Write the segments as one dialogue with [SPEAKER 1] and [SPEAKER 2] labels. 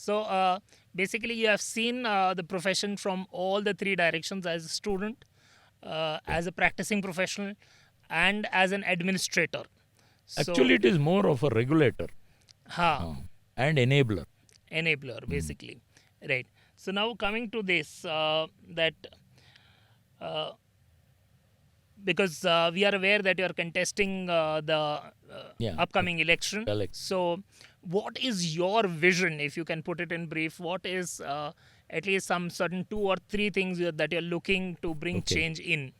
[SPEAKER 1] So basically, you have seen the profession from all the three directions: as a student, as a practicing professional, and as an administrator. So,
[SPEAKER 2] Actually, it is more of a regulator
[SPEAKER 1] ha,
[SPEAKER 2] uh, and enabler.
[SPEAKER 1] enabler,
[SPEAKER 2] Mm.
[SPEAKER 1] basically, right? So now coming to this, that uh, because we are aware that you are contesting the
[SPEAKER 2] Yeah,
[SPEAKER 1] upcoming election.
[SPEAKER 2] correct.
[SPEAKER 1] So, what is your vision, if you can put it in brief? What is at least some certain two or three things that you're looking to bring
[SPEAKER 2] Okay.
[SPEAKER 1] change in?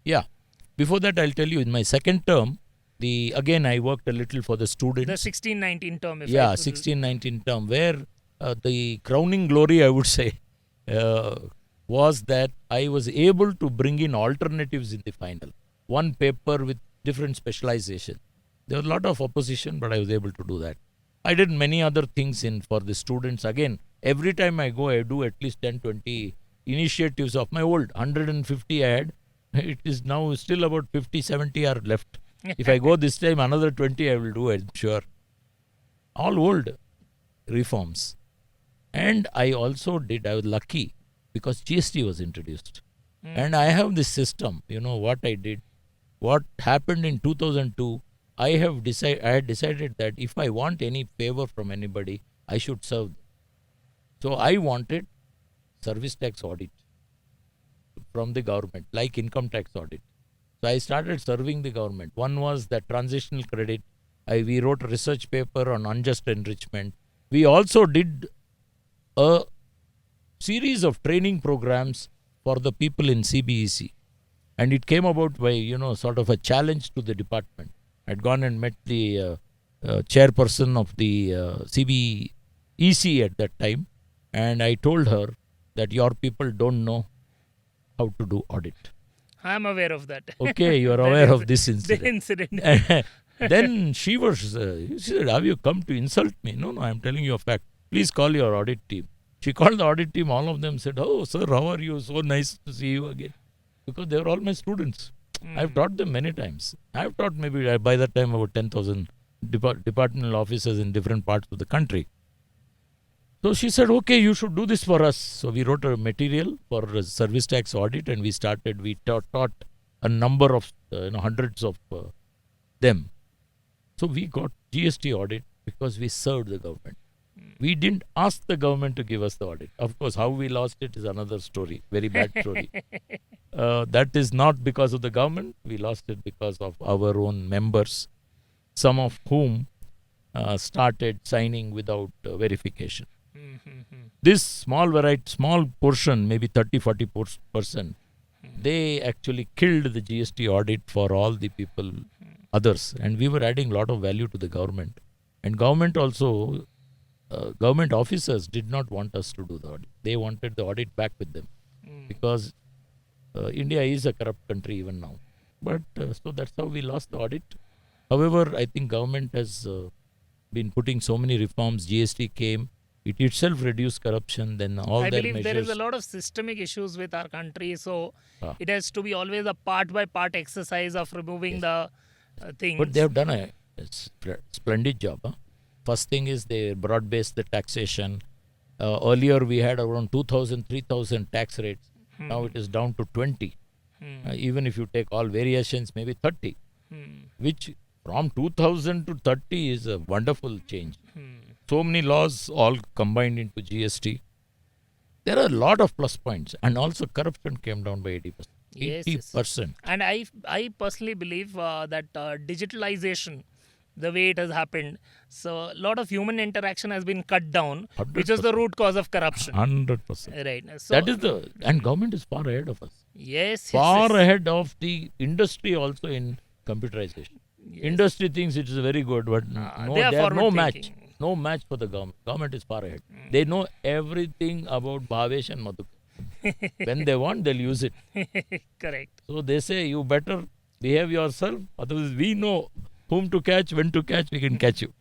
[SPEAKER 2] Yeah. Before that, I'll tell you, in my second term, again I worked a little for the
[SPEAKER 1] The
[SPEAKER 2] students.
[SPEAKER 1] 16-19 term, if I
[SPEAKER 2] Yeah,
[SPEAKER 1] put.
[SPEAKER 2] 16-19 term, where the crowning glory, I would say, uh, was that I was able to bring in alternatives in the final. One paper with different specialization. There was a lot of opposition, but I was able to do that. I did many other things in for the students. Again, every time I go, I do at least 10, 20 initiatives of my old 150 I had. It is now still about 50, 70 are left. If I go this time, another 20 I will do, I'm sure. All old reforms. And I also did, I was lucky because GST was introduced. And I have this system, what I did. What happened in 2002, I had decided that if I want any favor from anybody, I should serve them. So I wanted service tax audit from the government, like income tax audit. So I started serving the government. One was that transitional credit. We wrote a research paper on unjust enrichment. We also did a series of training programs for the people in CBEC. And it came about by, sort of a challenge to the department. I'd gone and met the chairperson of the CBEC at that time. And I told her that your people don't know how to do audit.
[SPEAKER 1] I'm aware of that.
[SPEAKER 2] Okay, you are
[SPEAKER 1] That
[SPEAKER 2] aware
[SPEAKER 1] is
[SPEAKER 2] of this
[SPEAKER 1] the
[SPEAKER 2] incident.
[SPEAKER 1] incident.
[SPEAKER 2] Then she said, have you come to insult me? No, I'm telling you a fact. Please call your audit team. She called the audit team. All of them said, oh, sir, how are you? So nice to see you again. Because they were all my students. I've taught them many times. I've taught maybe by that time about 10,000 departmental officers in different parts of the country. So she said, okay, you should do this for us. So we wrote a material for a service tax audit and we taught a number of, hundreds of them. So we got GST audit because we served the government. We didn't ask the government to give us the audit. Of course, how we lost it is another story, very bad story. That is not because of the government. We lost it because of our own members, some of whom started signing without verification. This small portion, maybe 30-40%, they actually killed the GST audit for all the people, others. And we were adding a lot of value to the government. And government also, government officers did not want us to do the audit. They wanted the audit back with them because India is a corrupt country even now. But so that's how we lost the audit. However, I think government has been putting so many reforms. GST came. It itself reduced corruption. Then all
[SPEAKER 1] I
[SPEAKER 2] their
[SPEAKER 1] believe there is a
[SPEAKER 2] measures.
[SPEAKER 1] lot of systemic issues with our country, so
[SPEAKER 2] Ah,
[SPEAKER 1] it has to be always a part by part exercise of removing
[SPEAKER 2] yes.
[SPEAKER 1] the
[SPEAKER 2] But they
[SPEAKER 1] things.
[SPEAKER 2] have done a splendid job. Huh? First thing is they broad based the taxation. Earlier we had around 2,000, 3,000 tax rates. Now it is down to 20. Even if you take all variations, maybe 30, which from 2000 to 30 is a wonderful change. So many laws all combined into GST. There are a lot of plus points, and also corruption came down by 80%.
[SPEAKER 1] Yes, yes.
[SPEAKER 2] 80%.
[SPEAKER 1] And I personally believe that digitalization, the way it has happened, so a lot of human interaction has been cut down, which is the
[SPEAKER 2] 100%.
[SPEAKER 1] root cause of corruption.
[SPEAKER 2] 100%.
[SPEAKER 1] Right.
[SPEAKER 2] That
[SPEAKER 1] So
[SPEAKER 2] is and government is far ahead of us.
[SPEAKER 1] yes, yes,
[SPEAKER 2] Far
[SPEAKER 1] yes.
[SPEAKER 2] ahead of the industry also in computerization.
[SPEAKER 1] Yes.
[SPEAKER 2] Industry thinks it is very good, but
[SPEAKER 1] They are
[SPEAKER 2] they have no
[SPEAKER 1] forward
[SPEAKER 2] match.
[SPEAKER 1] thinking.
[SPEAKER 2] No match for the government. Government is far ahead. They know everything about Bhavesh and Madhukar. When they want, they'll use it.
[SPEAKER 1] Correct.
[SPEAKER 2] So they say, you better behave yourself. Otherwise, we know whom to catch, when to catch, we can catch you.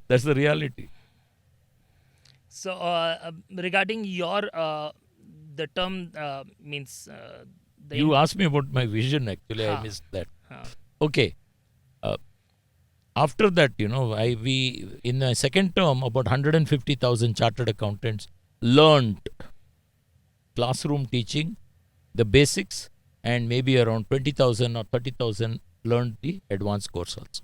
[SPEAKER 2] That's the reality.
[SPEAKER 1] So regarding your the term means
[SPEAKER 2] You asked me about my vision, actually. I
[SPEAKER 1] ha,
[SPEAKER 2] missed that.
[SPEAKER 1] ha.
[SPEAKER 2] Okay. Uh, After that, we in the second term about 150,000 chartered accountants learned classroom teaching, the basics, and maybe around 20,000 or 30,000 learned the advanced course also.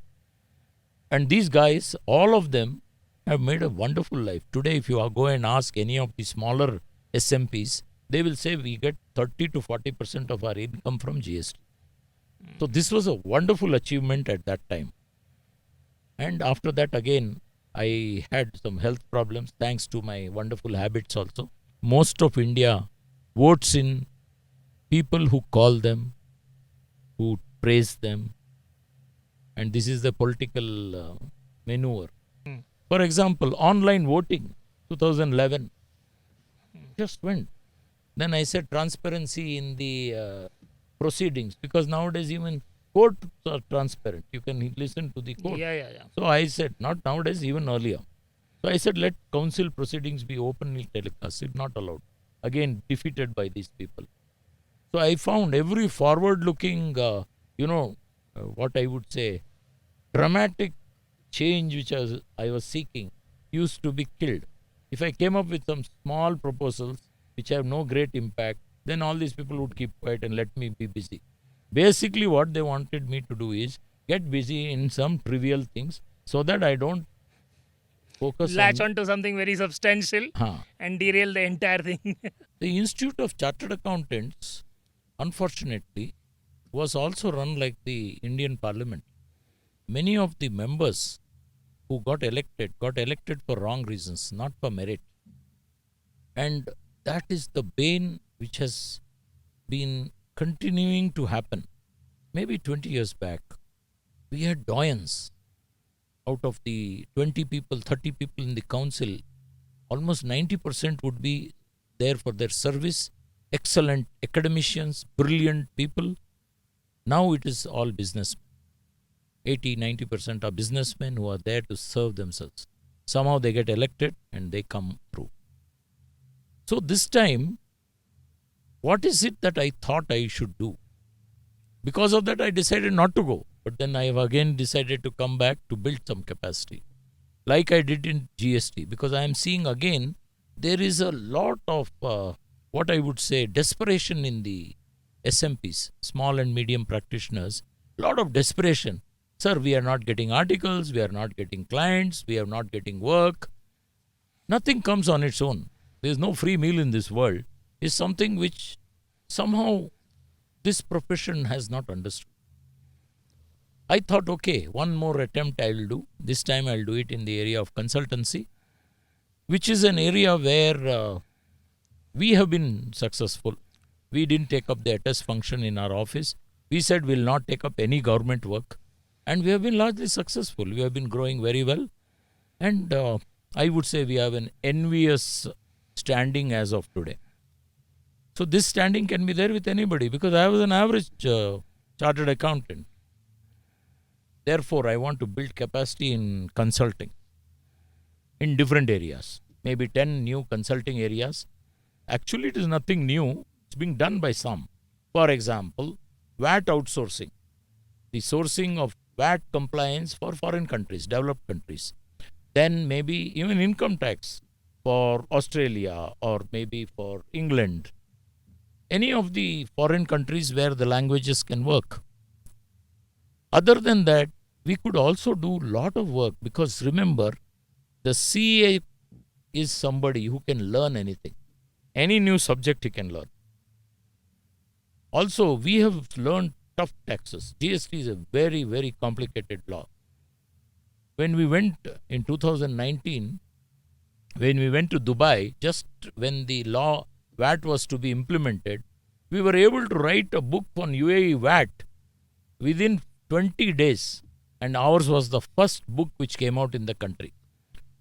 [SPEAKER 2] And these guys, all of them, have made a wonderful life. Today, if you go and ask any of the smaller SMPs, they will say we get 30 to 40% of our income from GST. So this was a wonderful achievement at that time. And after that, again, I had some health problems thanks to my wonderful habits also. Most of India votes in people who call them, who praise them, and this is the political maneuver.
[SPEAKER 1] Hmm.
[SPEAKER 2] For example, online voting, 2011, just went. Then I said transparency in the proceedings, because nowadays even courts are transparent. You can listen to the court.
[SPEAKER 1] Yeah.
[SPEAKER 2] So I said, not nowadays, even earlier. So I said, let council proceedings be openly telecasted, not allowed. Again, defeated by these people. So I found every forward-looking, what I would say, dramatic change which I was seeking used to be killed. If I came up with some small proposals which have no great impact, then all these people would keep quiet and let me be busy. Basically, what they wanted me to do is get busy in some trivial things so that I don't focus
[SPEAKER 1] Latch
[SPEAKER 2] on.
[SPEAKER 1] on to something very substantial
[SPEAKER 2] Huh.
[SPEAKER 1] and derail the entire thing.
[SPEAKER 2] The Institute of Chartered Accountants, unfortunately, was also run like the Indian Parliament. Many of the members who got elected for wrong reasons, not for merit. And that is the bane which has been continuing to happen. Maybe 20 years back, we had doyens. Out of the 20 people, 30 people in the council, almost 90% would be there for their service, excellent academicians, brilliant people. Now it is all businessmen. 80-90% are businessmen who are there to serve themselves. Somehow they get elected and they come through. So this time, what is it that I thought I should do? Because of that, I decided not to go. But then I have again decided to come back to build some capacity, like I did in GST, because I am seeing again there is a lot of what I would say desperation in the SMPs, small and medium practitioners. Lot of desperation. Sir, we are not getting articles, we are not getting clients, we are not getting work. Nothing comes on its own. There is no free meal in this world. Is something which somehow this profession has not understood. I thought, okay, one more attempt I will do. This time I will do it in the area of consultancy, which is an area where we have been successful. We didn't take up the attest function in our office. We said we'll not take up any government work. And we have been largely successful. We have been growing very well. And I would say we have an envious standing as of today. So this standing can be there with anybody, because I was an average chartered accountant. Therefore, I want to build capacity in consulting in different areas, maybe 10 new consulting areas. Actually, it is nothing new. It's being done by some. For example, VAT outsourcing, the sourcing of VAT compliance for foreign countries, developed countries. Then maybe even income tax for Australia or maybe for England. Any of the foreign countries where the languages can work. Other than that, we could also do a lot of work, because remember, the CA is somebody who can learn anything. Any new subject he can learn. Also, we have learned tough taxes. GST is a very, very complicated law. When we went in 2019, when we went to Dubai, just when the law VAT was to be implemented, we were able to write a book on UAE VAT within 20 days. And ours was the first book which came out in the country.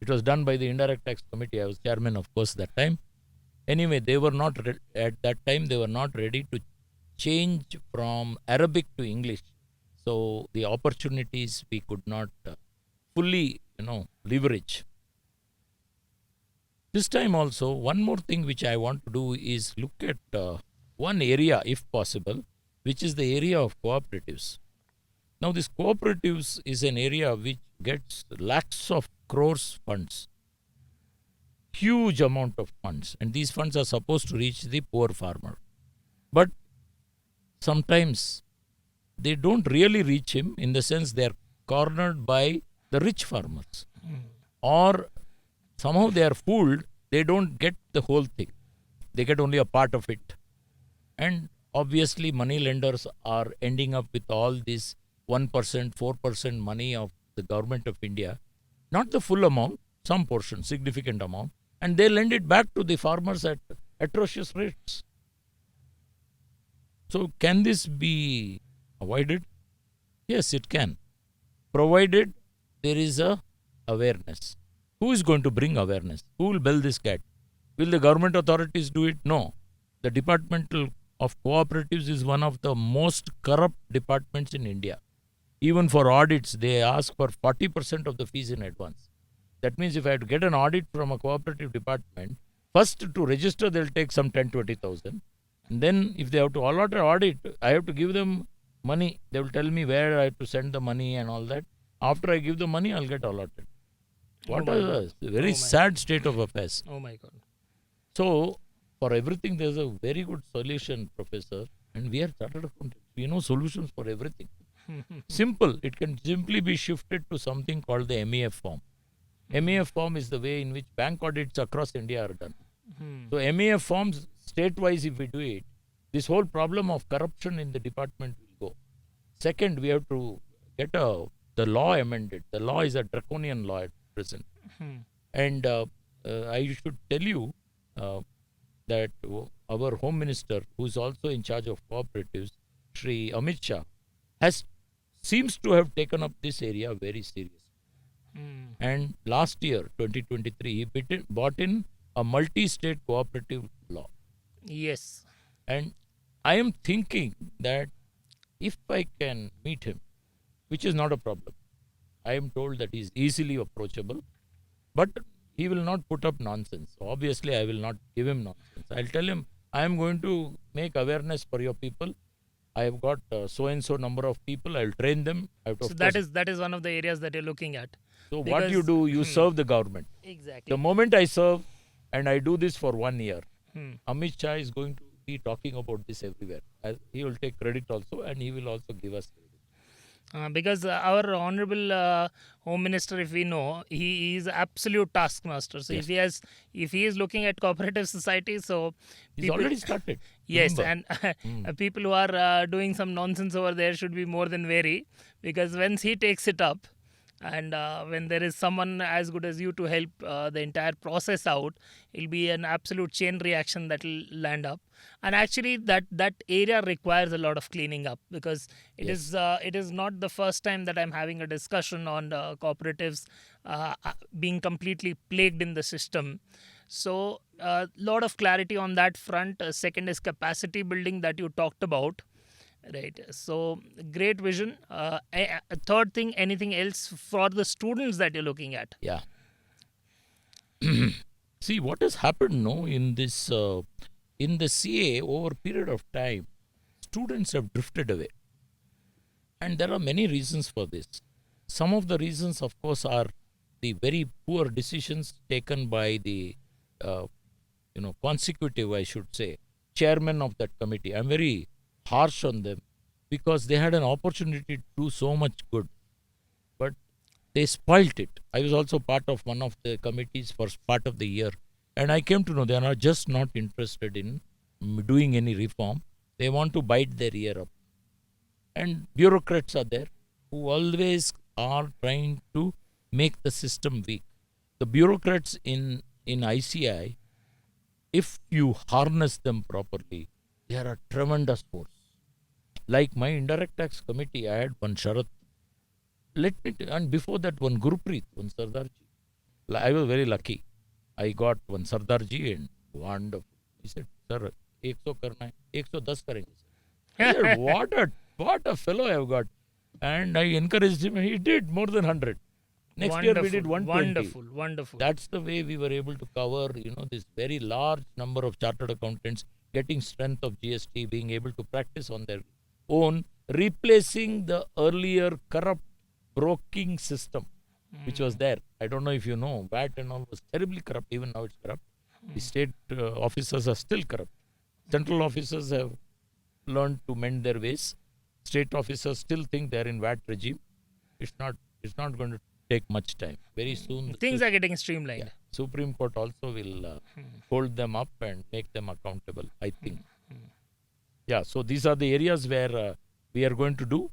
[SPEAKER 2] It was done by the Indirect Tax Committee. I was chairman, of course, that time. Anyway, they were not, at that time, they were not ready to change from Arabic to English. So the opportunities we could not fully, leverage. This time also, one more thing which I want to do is look at one area, if possible, which is the area of cooperatives. Now, this cooperatives is an area which gets lakhs of crores funds, huge amount of funds, and these funds are supposed to reach the poor farmer. But sometimes they don't really reach him, in the sense they are cornered by the rich farmers, or somehow they are fooled. They don't get the whole thing, they get only a part of it. And obviously money lenders are ending up with all this 1%, 4% money of the government of India, not the full amount, some portion, significant amount, and they lend it back to the farmers at atrocious rates. So can this be avoided? Yes, it can, provided there is a awareness. Who is going to bring awareness? Who will bell this cat? Will the government authorities do it? No. The departmental of cooperatives is one of the most corrupt departments in India. Even for audits, they ask for 40% of the fees in advance. That means if I have to get an audit from a cooperative department, first to register they'll take some 10-20,000. And then if they have to allot an audit, I have to give them money. They will tell me where I have to send the money and all that. After I give the money, I'll get allotted. What a very sad state of affairs.
[SPEAKER 1] Oh my God.
[SPEAKER 2] So, for everything, there's a very good solution, Professor. And we are chartered accountants. We know solutions for everything. Simple. It can simply be shifted to something called the MEF form. MEF form is the way in which bank audits across India are done. So, MEF forms, state-wise, if we do it, this whole problem of corruption in the department will go. Second, we have to get the law amended. The law is a draconian law at present. And I should tell you that our Home Minister, who is also in charge of cooperatives, Shri Amit Shah, seems to have taken up this area very seriously. And last year, 2023, he brought in a multi-state cooperative law.
[SPEAKER 1] Yes.
[SPEAKER 2] And I am thinking that if I can meet him, which is not a problem, I am told that he is easily approachable, but he will not put up nonsense. Obviously, I will not give him nonsense. I'll tell him, I am going to make awareness for your people. I have got so and so number of people. I'll train them.
[SPEAKER 1] So that is one of the areas that you're looking at.
[SPEAKER 2] So what you do, you serve the government.
[SPEAKER 1] Exactly.
[SPEAKER 2] The moment I serve, and I do this for 1 year, Amit Shah is going to be talking about this everywhere. He will take credit also, and he will also give us credit.
[SPEAKER 1] Because our honorable home minister, if we know, he is absolute taskmaster. So
[SPEAKER 2] Yes.
[SPEAKER 1] if he is looking at cooperative society, so
[SPEAKER 2] He's already started.
[SPEAKER 1] yes,
[SPEAKER 2] Remember.
[SPEAKER 1] and people who are doing some nonsense over there should be more than wary, because once he takes it up, and when there is someone as good as you to help the entire process out, it'll be an absolute chain reaction that will land up. And actually that area requires a lot of cleaning up, because it is not the first time that I'm having a discussion on cooperatives being completely plagued in the system. So a lot of clarity on that front. Second is capacity building that you talked about. Right. So great vision. A third thing, anything else for the students that you're looking at?
[SPEAKER 2] Yeah. See what has happened, no, in this in the CA over a period of time, students have drifted away, and there are many reasons for this. Some of the reasons, of course, are the very poor decisions taken by the consecutive, I should say, chairman of that committee. I'm very harsh on them, because they had an opportunity to do so much good, but they spoilt it. I was also part of one of the committees for part of the year, and I came to know they are just not interested in doing any reform. They want to bite their ear up. And bureaucrats are there who always are trying to make the system weak. The bureaucrats in ICAI, if you harness them properly, they are a tremendous force. Like my indirect tax committee, I had one Sharat. And before that, one Gurupreet, one Sardarji. I was very lucky. I got one Sardarji, and wonderful. He said, "Sir, 100 karna hai, 110 karenge." I said, what a fellow I have got. And I encouraged him, and he did more than 100. Next year we did 120.
[SPEAKER 1] Wonderful.
[SPEAKER 2] That's the way we were able to cover, this very large number of chartered accountants, getting strength of GST, being able to practice on their own, replacing the earlier corrupt broking system which was there. I don't know if you know, VAT and all was terribly corrupt. Even now it's corrupt. The state officers are still corrupt. Central officers have learned to mend their ways. State officers still think they're in VAT regime. It's not. It's not going to take much time. Very soon,
[SPEAKER 1] Things are getting streamlined.
[SPEAKER 2] yeah, Supreme Court also will hold them up and make them accountable, I think. Yeah, so these are the areas where we are going to do.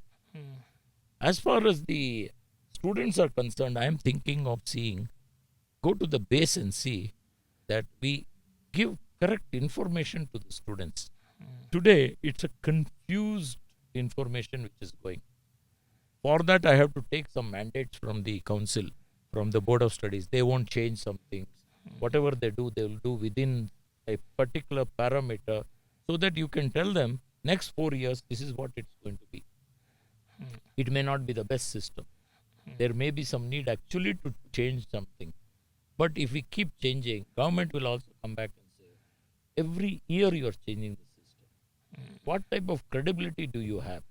[SPEAKER 2] As far as the students are concerned, I am thinking of go to the base and see that we give correct information to the students. Today, it's a confused information which is going. For that, I have to take some mandates from the council, from the board of studies. They won't change some things. Whatever they do, they will do within a particular parameter, so that you can tell them next 4 years, this is what it's going to be. It may not be the best system. There may be some need actually to change something. But if we keep changing, government will also come back and say, every year you are changing the system. What type of credibility do you have?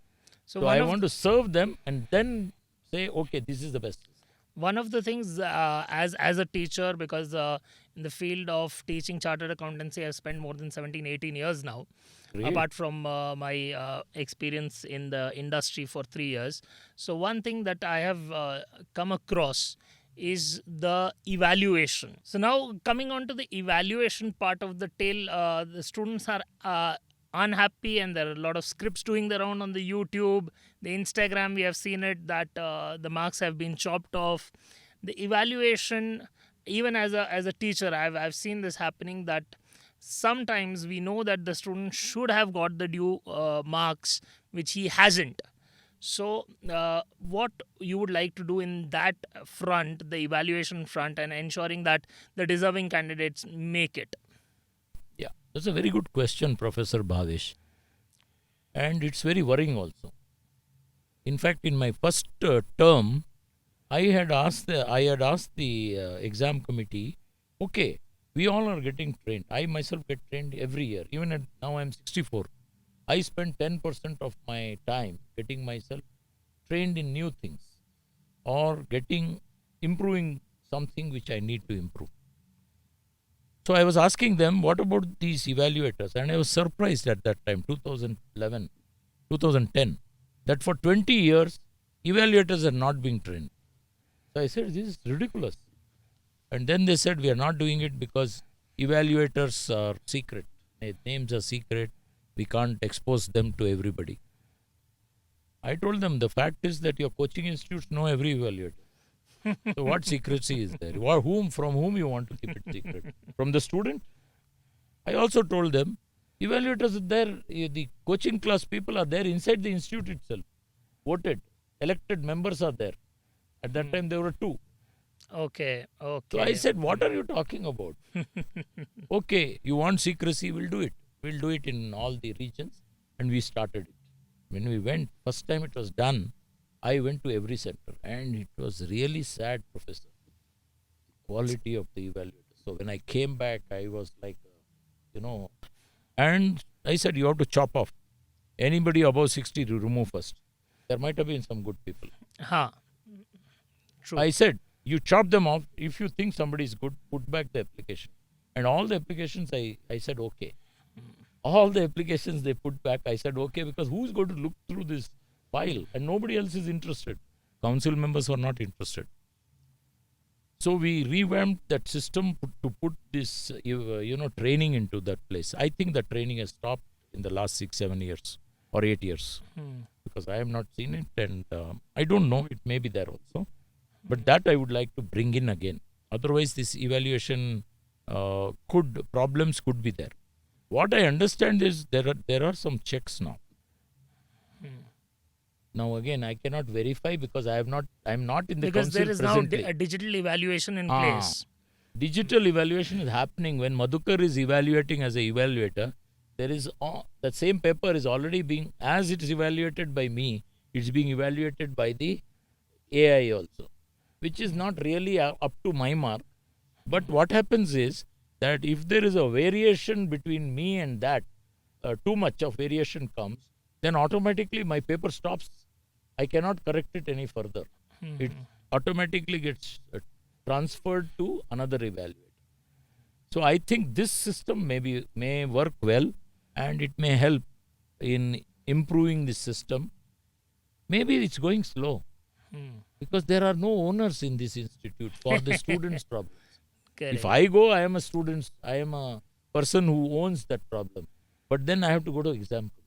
[SPEAKER 2] So I want to serve them and then say, okay, this is the best system.
[SPEAKER 1] One of the things as a teacher, because in the field of teaching chartered accountancy, I've spent more than 17-18 years now.
[SPEAKER 2] Great.
[SPEAKER 1] Apart from my experience in the industry for 3 years. So one thing that I have come across is the evaluation. So now coming on to the evaluation part of the tale, the students are unhappy, and there are a lot of scripts doing the round on the YouTube, the Instagram. We have seen it that the marks have been chopped off. The evaluation, even as a teacher, I've seen this happening, that sometimes we know that the student should have got the due marks, which he hasn't. So what you would like to do in that front, the evaluation front, and ensuring that the deserving candidates make it?
[SPEAKER 2] Yeah, that's a very good question, Professor Bhavesh. And it's very worrying also. In fact, in my first term, I had asked the exam committee, okay, we all are getting trained. I myself get trained every year. Even now I'm 64. I spend 10% of my time getting myself trained in new things or improving something which I need to improve. So I was asking them, what about these evaluators? And I was surprised at that time, 2011, 2010, that for 20 years, evaluators are not being trained. So I said, this is ridiculous. And then they said, we are not doing it because evaluators are secret. Their names are secret. We can't expose them to everybody. I told them, the fact is that your coaching institutes know every evaluator. So what secrecy is there? From whom you want to keep it secret? From the student? I also told them, evaluators are there, the coaching class people are there inside the institute itself. Voted, elected members are there. At that time there were 2.
[SPEAKER 1] Okay.
[SPEAKER 2] So I said, what are you talking about? Okay, you want secrecy, we'll do it. We'll do it in all the regions. And we started it. When we went, first time it was done, I went to every center. And it was really sad, Professor. The quality of the evaluators. So when I came back, I was like, and I said, you have to chop off. Anybody above 60 to remove first. There might have been some good people.
[SPEAKER 1] True.
[SPEAKER 2] I said, you chop them off. If you think somebody is good, put back the application. And all the applications, I said, okay. All the applications they put back, I said, okay, because who's going to look through this file? And nobody else is interested. Council members were not interested. So we revamped that system to put this, training into that place. I think the training has stopped in the last 6-7 years or 8 years. Because I have not seen it, and I don't know, it may be there also. But that I would like to bring in again. Otherwise, this evaluation problems could be there. What I understand is there are some checks now. Now again, I cannot verify because I'm not in the
[SPEAKER 1] because
[SPEAKER 2] council
[SPEAKER 1] there is
[SPEAKER 2] presently.
[SPEAKER 1] now a digital evaluation in place.
[SPEAKER 2] Digital evaluation is happening. When Madhukar is evaluating as an evaluator, there is that same paper is already being, as it is evaluated by me, it's being evaluated by the AI also, which is not really up to my mark. But what happens is that if there is a variation between me and that, too much of variation comes, then automatically my paper stops. I cannot correct it any further. It automatically gets transferred to another evaluator. So I think this system may work well, and it may help in improving the system. Maybe it's going slow because there are no owners in this institute for the students' problems. If
[SPEAKER 1] Correct.
[SPEAKER 2] I go, I am a person who owns that problem. But then I have to go to exam committee.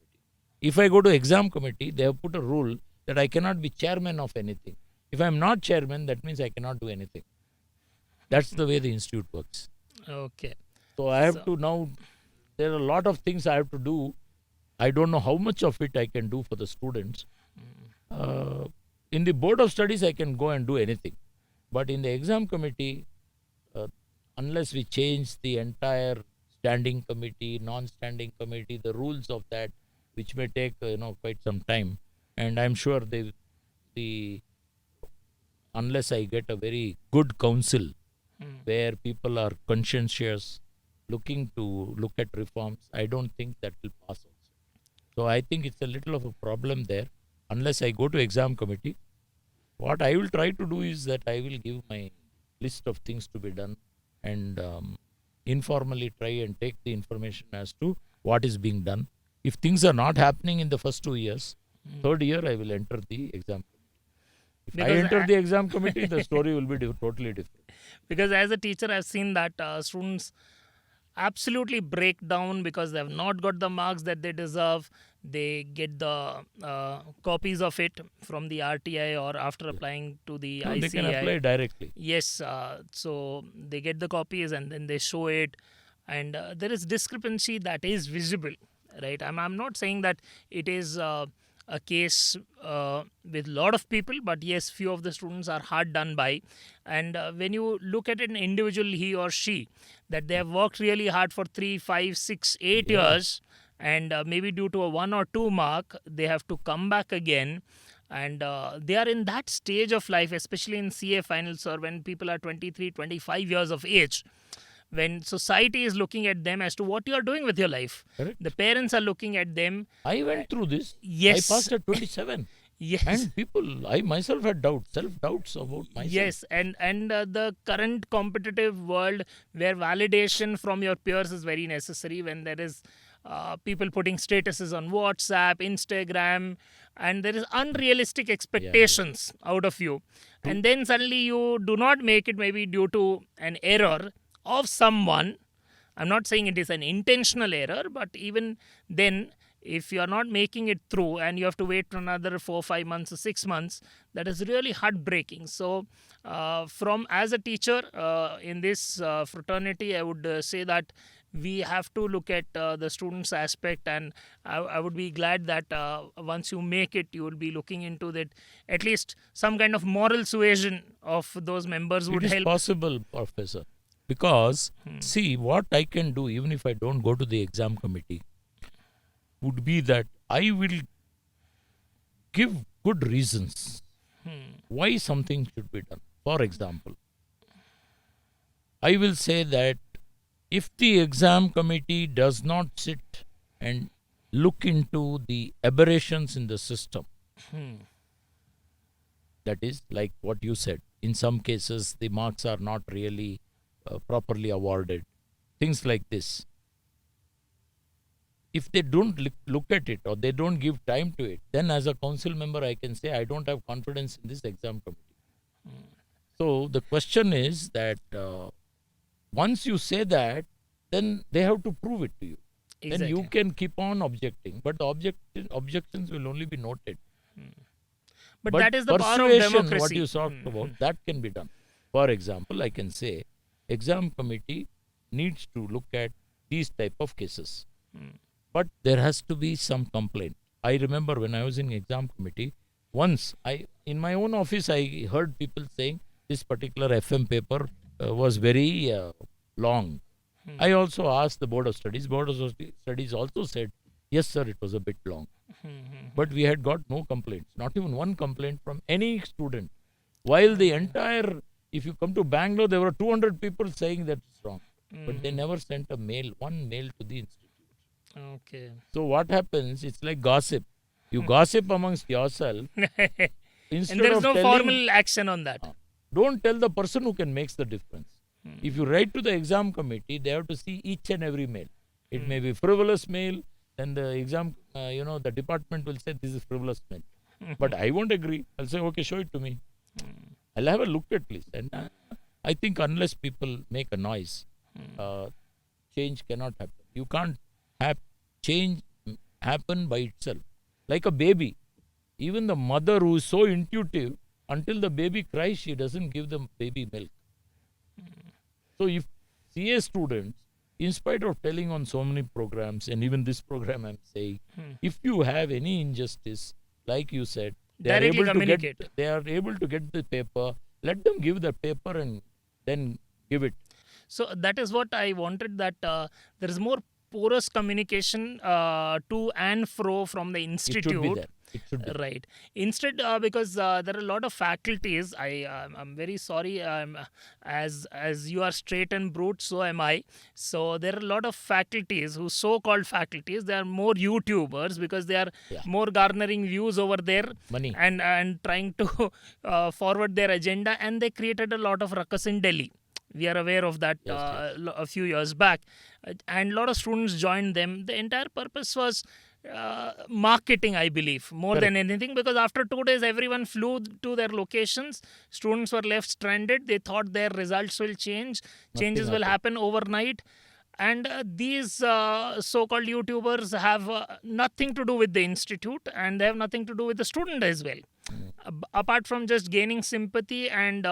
[SPEAKER 2] If I go to exam committee, they have put a rule that I cannot be chairman of anything. If I am not chairman, that means I cannot do anything. That's the way the institute works.
[SPEAKER 1] Okay.
[SPEAKER 2] So I have
[SPEAKER 1] So-
[SPEAKER 2] to now, there are a lot of things I have to do. I don't know how much of it I can do for the students. In the board of studies, I can go and do anything. But in the exam committee, unless we change the entire standing committee, non-standing committee, the rules of that, which may take quite some time, and I'm sure the unless I get a very good council where people are conscientious, looking to look at reforms, I don't think that will pass also. So I think it's a little of a problem there. Unless I go to exam committee, what I will try to do is that I will give my list of things to be done and informally try and take the information as to what is being done. If things are not happening in the first 2 years, third year I will enter the exam committee. If I
[SPEAKER 1] Because
[SPEAKER 2] enter
[SPEAKER 1] I-
[SPEAKER 2] the exam committee, the story will be totally different.
[SPEAKER 1] because as a teacher, I've seen that students absolutely break down because they have not got the marks that they deserve. They get the copies of it from the RTI or after applying to the
[SPEAKER 2] No, they can
[SPEAKER 1] ICAI.
[SPEAKER 2] apply directly.
[SPEAKER 1] Yes, so they get the copies and then they show it, and there is discrepancy that is visible, right? I'm not saying that it is a case with a lot of people, but yes, few of the students are hard done by. And when you look at an individual, he or she, that they have worked really hard for 3, 5, 6, 8 years, and maybe due to a 1 or 2 mark, they have to come back again. And they are in that stage of life, especially in CA finals or when people are 23, 25 years of age, when society is looking at them as to what you are doing with your life.
[SPEAKER 2] Correct.
[SPEAKER 1] The parents are looking at them.
[SPEAKER 2] I went through this.
[SPEAKER 1] Yes.
[SPEAKER 2] I passed at 27.
[SPEAKER 1] Yes.
[SPEAKER 2] And people, I myself had self-doubts about myself.
[SPEAKER 1] Yes, and the current competitive world where validation from your peers is very necessary, when there is people putting statuses on WhatsApp, Instagram, and there is unrealistic expectations out of you, and then suddenly you do not make it, maybe due to an error of someone. I'm not saying it is an intentional error, but even then, if you are not making it through and you have to wait for another 4, 5 months or 6 months, that is really heartbreaking. So from as a teacher in this fraternity, I would say that we have to look at the students aspect, and I would be glad that once you make it, you will be looking into that, at least some kind of moral suasion of those members would
[SPEAKER 2] It is
[SPEAKER 1] help.
[SPEAKER 2] possible, Professor. Because, see, what I can do, even if I don't go to the exam committee, would be that I will give good reasons why something should be done. For example, I will say that if the exam committee does not sit and look into the aberrations in the system, that is like what you said, in some cases the marks are not really properly awarded, things like this. If they don't look at it or they don't give time to it, then as a council member I can say I don't have confidence in this exam committee. So the question is that once you say that, then they have to prove it to you. Then you can keep on objecting, but the objections will only be noted.
[SPEAKER 1] But that is the power of
[SPEAKER 2] persuasion,
[SPEAKER 1] democracy.
[SPEAKER 2] what you talked about, that can be done. For example, I can say exam committee needs to look at these type of cases. But there has to be some complaint. I remember when I was in exam committee, once in my own office, I heard people saying this particular FM paper was very long. I also asked the board of studies. Board of studies also said, yes, sir, it was a bit long. But we had got no complaints, not even one complaint from any student. While the entire, if you come to Bangalore, there were 200 people saying that it's wrong. But they never sent one mail to the institute.
[SPEAKER 1] Okay.
[SPEAKER 2] So what happens, it's like gossip. You gossip amongst yourself
[SPEAKER 1] And
[SPEAKER 2] instead
[SPEAKER 1] there is
[SPEAKER 2] of
[SPEAKER 1] no
[SPEAKER 2] telling.
[SPEAKER 1] formal action on that.
[SPEAKER 2] Don't tell the person who can makes the difference. If you write to the exam committee, they have to see each and every mail. It may be frivolous mail, then the exam, the department will say this is frivolous mail. But I won't agree. I'll say, okay, show it to me. I'll have a look at least. And I think unless people make a noise, change cannot happen. You can't have change happen by itself. Like a baby, even the mother who is so intuitive, until the baby cries, she doesn't give the baby milk. So if CA students, in spite of telling on so many programs, and even this program I'm saying, if you have any injustice, like you said,
[SPEAKER 1] Directly communicate.
[SPEAKER 2] They are able to get the paper. Let them give the paper and then give it.
[SPEAKER 1] So that is what I wanted, that there is more porous communication to and fro from the institute.
[SPEAKER 2] It should be there. It should be.
[SPEAKER 1] Right. Instead, because there are a lot of faculties, I'm very sorry. As you are straight and brute, so am I. So there are a lot of faculties who so-called faculties. They are more YouTubers because they are more garnering views over there,
[SPEAKER 2] Money.
[SPEAKER 1] and trying to forward their agenda. And they created a lot of ruckus in Delhi. We are aware of that a few years back, and a lot of students joined them. The entire purpose was marketing, I believe, more
[SPEAKER 2] Correct.
[SPEAKER 1] than anything, because after 2 days everyone flew to their locations. Students were left stranded. They thought their results will change. Changes will happen overnight. And these so-called YouTubers have nothing to do with the institute, and they have nothing to do with the student as well. Apart from just gaining sympathy and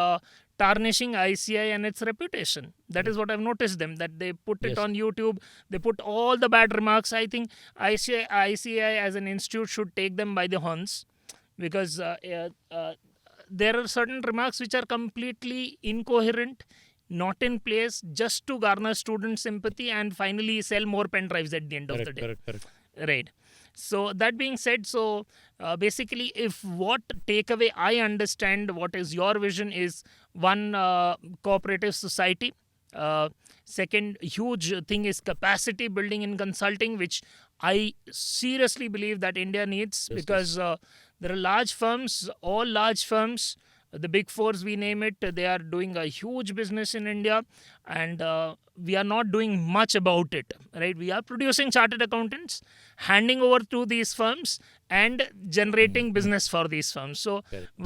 [SPEAKER 1] tarnishing ICAI and its reputation. That is what I've noticed them, that they put it on YouTube. They put all the bad remarks. I think ICAI as an institute should take them by the horns, because there are certain remarks which are completely incoherent, not in place, just to garner student sympathy and finally sell more pen drives at the end of the day.
[SPEAKER 2] Correct.
[SPEAKER 1] Right. So that being said, basically, if what takeaway I understand, what is your vision is, one, cooperative society. Second, huge thing is capacity building in consulting, which I seriously believe that India needs, because there are large firms, all large firms, the big fours, we name it, they are doing a huge business in India, and we are not doing much about it, right? We are producing chartered accountants, handing over to these firms and generating business for these firms. So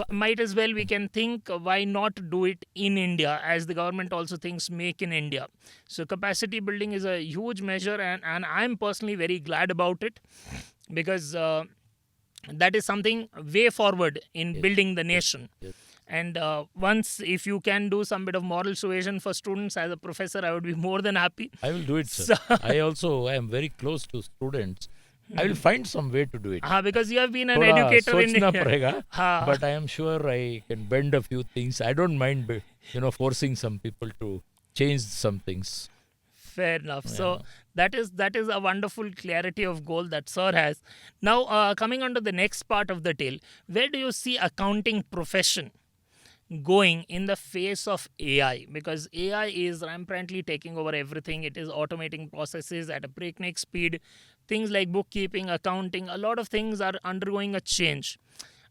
[SPEAKER 1] might as well we can think, why not do it in India, as the government also thinks make in India. So capacity building is a huge measure, and I'm personally very glad about it, because that is something way forward in building the nation. And once, if you can do some bit of moral suasion for students as a professor, I would be more than happy.
[SPEAKER 2] I will do it, sir. I am very close to students. I will find some way to do it.
[SPEAKER 1] Because you have been an
[SPEAKER 2] Thoda
[SPEAKER 1] educator in
[SPEAKER 2] sochna
[SPEAKER 1] India.
[SPEAKER 2] padega, but I am sure I can bend a few things. I don't mind, forcing some people to change some things.
[SPEAKER 1] Fair enough. So that is a wonderful clarity of goal that sir has. Now, coming on to the next part of the tale, where do you see accounting profession going in the face of AI? Because AI is rampantly taking over everything. It is automating processes at a breakneck speed. Things like bookkeeping, accounting, a lot of things are undergoing a change.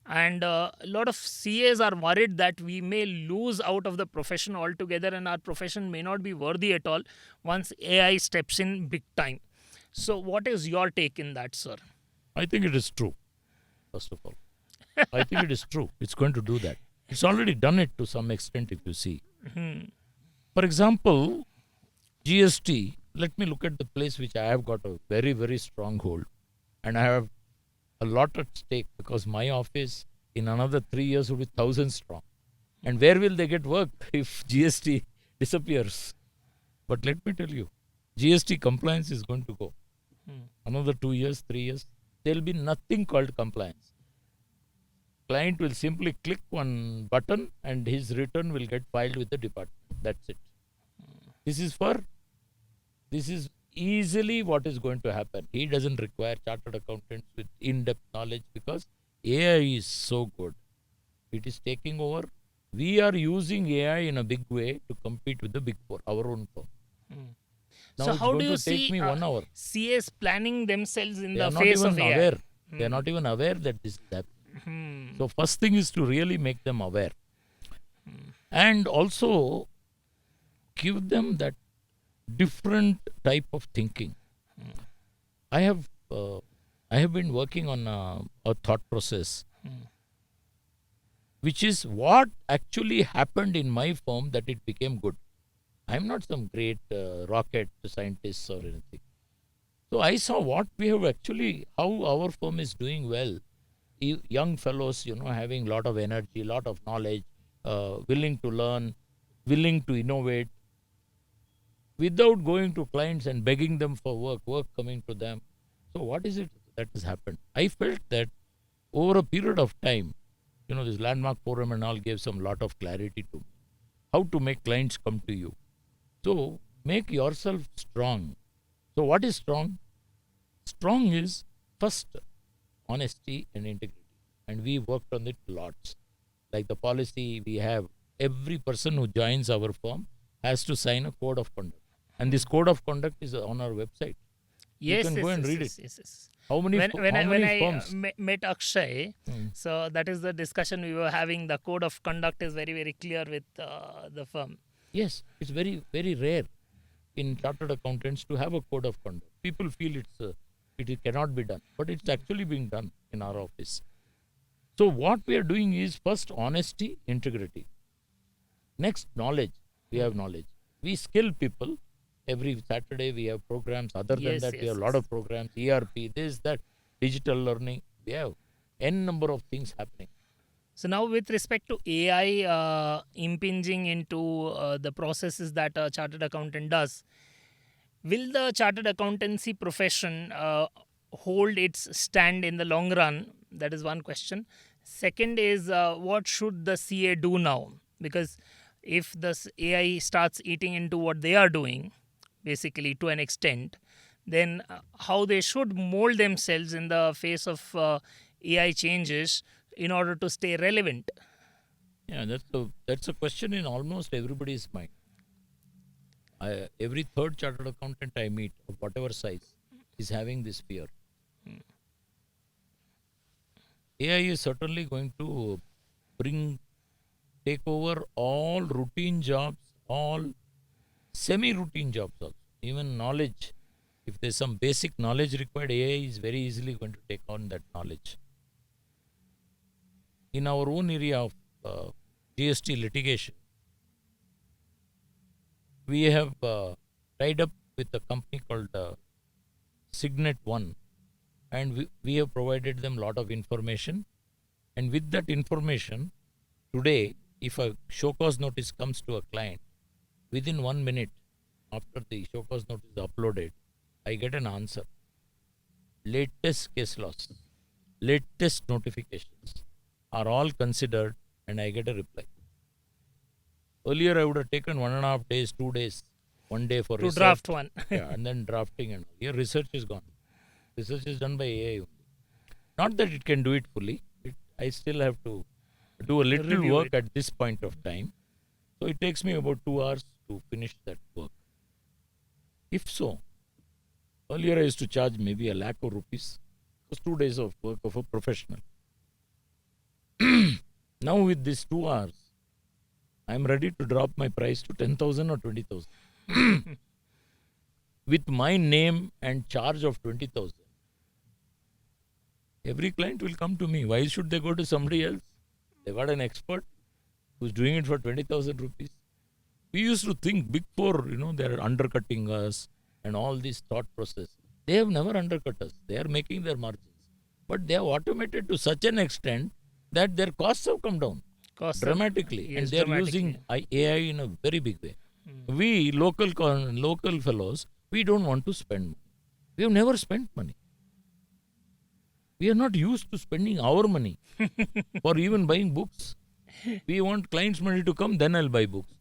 [SPEAKER 1] And a lot of CAs are worried that we may lose out of the profession altogether, and our profession may not be worthy at all once AI steps in big time. So what is your take in that, sir?
[SPEAKER 2] I think it is true, first of all. I think it is true. It's going to do that. It's already done it to some extent, if you see. For example, GST, let me look at the place which I have got a very, very strong hold. And I have a lot at stake, because my office in another 3 years will be 1,000 strong. And where will they get work if GST disappears? But let me tell you, GST compliance is going to go. Another 2 years, 3 years, there will be nothing called compliance. Client will simply click one button and his return will get filed with the department. That's it. This is easily what is going to happen. He doesn't require chartered accountants with in-depth knowledge, because AI is so good. It is taking over. We are using AI in a big way to compete with the big four, our own firm. Now
[SPEAKER 1] So
[SPEAKER 2] it's
[SPEAKER 1] how
[SPEAKER 2] going
[SPEAKER 1] do you
[SPEAKER 2] to take
[SPEAKER 1] see
[SPEAKER 2] me 1 hour.
[SPEAKER 1] CAs planning themselves in
[SPEAKER 2] They
[SPEAKER 1] the
[SPEAKER 2] are not
[SPEAKER 1] face
[SPEAKER 2] even
[SPEAKER 1] of AI?
[SPEAKER 2] aware. They are not even aware that this is happening.
[SPEAKER 1] Hmm.
[SPEAKER 2] So first thing is to really make them aware, and also give them that different type of thinking. I have I have been working on a thought process, which is what actually happened in my firm that it became good. I'm not some great rocket scientist or anything. So I saw what we have actually, how our firm is doing well. Young fellows, having lot of energy, lot of knowledge, willing to learn, willing to innovate, without going to clients and begging them for work coming to them. So what is it that has happened? I felt that over a period of time, this landmark forum and all gave some lot of clarity to me. How to make clients come to you. So make yourself strong. So what is strong? Strong is first honesty and integrity. And we worked on it lots. Like the policy we have, every person who joins our firm has to sign a code of conduct. And this code of conduct is on our website. You
[SPEAKER 1] Yes,
[SPEAKER 2] can go
[SPEAKER 1] yes,
[SPEAKER 2] and
[SPEAKER 1] yes,
[SPEAKER 2] read
[SPEAKER 1] yes,
[SPEAKER 2] it.
[SPEAKER 1] yes, yes.
[SPEAKER 2] How many firms?
[SPEAKER 1] Met Akshay,
[SPEAKER 2] Hmm.
[SPEAKER 1] so that is the discussion we were having. The code of conduct is very, very clear with the firm.
[SPEAKER 2] Yes, it's very, very rare in chartered accountants to have a code of conduct. People feel it cannot be done, but it's actually being done in our office. So what we are doing is first honesty, integrity. Next, knowledge. We have knowledge. We skill people. Every Saturday we have programs. Other than
[SPEAKER 1] Yes,
[SPEAKER 2] that, we
[SPEAKER 1] yes,
[SPEAKER 2] have a lot
[SPEAKER 1] yes.
[SPEAKER 2] of programs, ERP, this, that, digital learning. We have N number of things happening.
[SPEAKER 1] So now, with respect to AI impinging into the processes that a chartered accountant does, will the chartered accountancy profession hold its stand in the long run? That is one question. Second is, what should the CA do now? Because if the AI starts eating into what they are doing, basically to an extent, then how they should mold themselves in the face of AI changes in order to stay relevant.
[SPEAKER 2] Yeah, that's a question in almost everybody's mind. Every third chartered accountant I meet, of whatever size, is having this fear. AI is certainly going to take over all routine jobs, all semi-routine jobs also. Even knowledge, if there's some basic knowledge required, AI is very easily going to take on that knowledge. In our own area of GST litigation, we have tied up with a company called Signet One, and we have provided them a lot of information. And with that information, today, if a show cause notice comes to a client, within 1 minute after the show cause notice is uploaded, I get an answer. Latest case laws, latest notifications are all considered, and I get a reply. Earlier, I would have taken 1.5 days, 2 days, 1 day for
[SPEAKER 1] To
[SPEAKER 2] research,
[SPEAKER 1] draft one.
[SPEAKER 2] yeah, and then drafting and all. Here, research is gone. Research is done by AI only. Not that it can do it fully. I still have to do a little
[SPEAKER 1] Review
[SPEAKER 2] work
[SPEAKER 1] it.
[SPEAKER 2] at this point of time. So it takes me about 2 hours to finish that work. If so, earlier I used to charge maybe 1 lakh of rupees. It was 2 days of work of a professional. Now with these 2 hours, I'm ready to drop my price to 10,000 or 20,000. With my name and charge of 20,000. Every client will come to me. Why should they go to somebody else? They got an expert who's doing it for 20,000 rupees. We used to think Big Four, they're undercutting us and all this thought process. They have never undercut us. They are making their margins. But they have automated to such an extent that their costs have come down
[SPEAKER 1] Cost of-
[SPEAKER 2] dramatically. And
[SPEAKER 1] yes,
[SPEAKER 2] they are
[SPEAKER 1] dramatically.
[SPEAKER 2] using AI in a very big way. We, local fellows, we don't want to spend money. We have never spent money. We are not used to spending our money for even buying books. We want clients' money to come, then I'll buy books.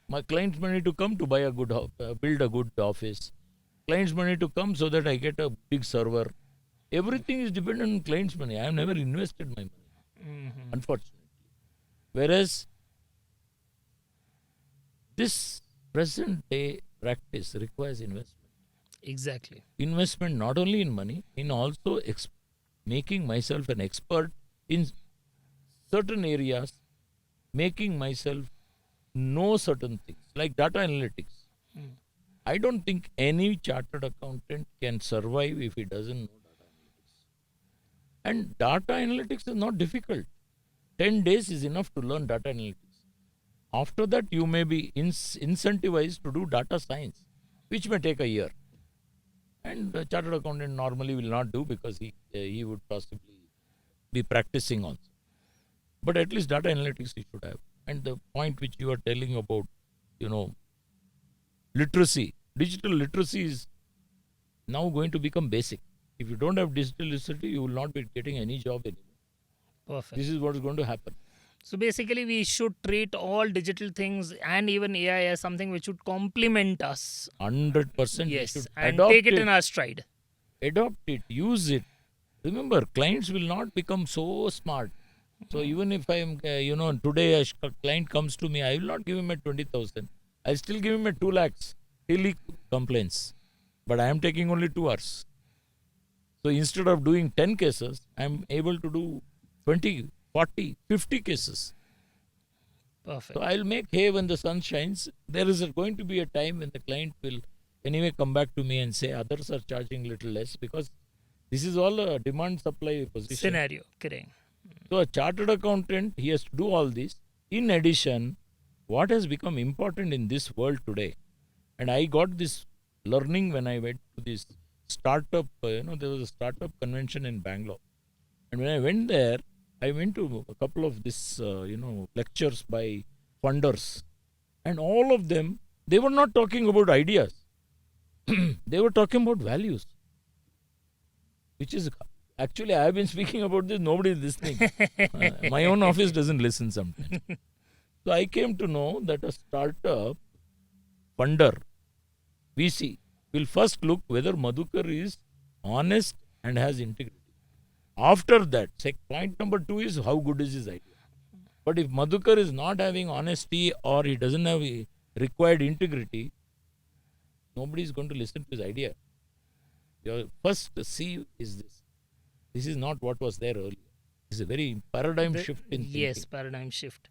[SPEAKER 2] My clients' money to come to buy a good, build a good office. Clients' money to come so that I get a big server. Everything is dependent on clients' money. I have never invested my money, unfortunately. Whereas this present day practice requires investment.
[SPEAKER 1] Exactly.
[SPEAKER 2] Investment not only in money, in also making myself an expert in certain areas, making myself know certain things like data analytics.
[SPEAKER 1] Mm.
[SPEAKER 2] I don't think any chartered accountant can survive if he doesn't know data analytics. And data analytics is not difficult. 10 days is enough to learn data analytics. After that, you may be incentivized to do data science, which may take a year. And a chartered accountant normally will not do because he would possibly be practicing also. But at least data analytics he should have. And the point which you are telling about, you know, literacy, digital literacy is now going to become basic. If you don't have digital literacy, you will not be getting any job anymore.
[SPEAKER 1] Perfect.
[SPEAKER 2] This is what is going to happen.
[SPEAKER 1] So basically, we should treat all digital things and even AI as something which would complement us.
[SPEAKER 2] 100% we
[SPEAKER 1] Yes,
[SPEAKER 2] should
[SPEAKER 1] and
[SPEAKER 2] adopt
[SPEAKER 1] take it
[SPEAKER 2] it,
[SPEAKER 1] in our stride.
[SPEAKER 2] use it. Remember, clients will not become so smart. So even if I am, today a client comes to me, I will not give him a 20,000. I'll still give him a 2 lakhs till he complains. But I am taking only 2 hours. So instead of doing 10 cases, I am able to do 20, 40, 50 cases.
[SPEAKER 1] Perfect.
[SPEAKER 2] So I'll make hay when the sun shines. There is going to be a time when the client will anyway come back to me and say others are charging little less, because this is all a demand supply position.
[SPEAKER 1] Scenario, correct.
[SPEAKER 2] So a chartered accountant, he has to do all this. In addition, what has become important in this world today, and I got this learning when I went to this startup, there was a startup convention in Bangalore. And when I went there, I went to a couple of this, lectures by funders. And all of them, they were not talking about ideas. They were talking about values, which is actually, I have been speaking about this, nobody is listening. My own office doesn't listen sometimes. So I came to know that a startup funder, VC, will first look whether Madhukar is honest and has integrity. After that, point number 2 is how good is his idea. But if Madhukar is not having honesty or he doesn't have required integrity, nobody is going to listen to his idea. Your first C is this. This is not what was there earlier. This is a very paradigm shift in thinking.
[SPEAKER 1] Yes, paradigm shift.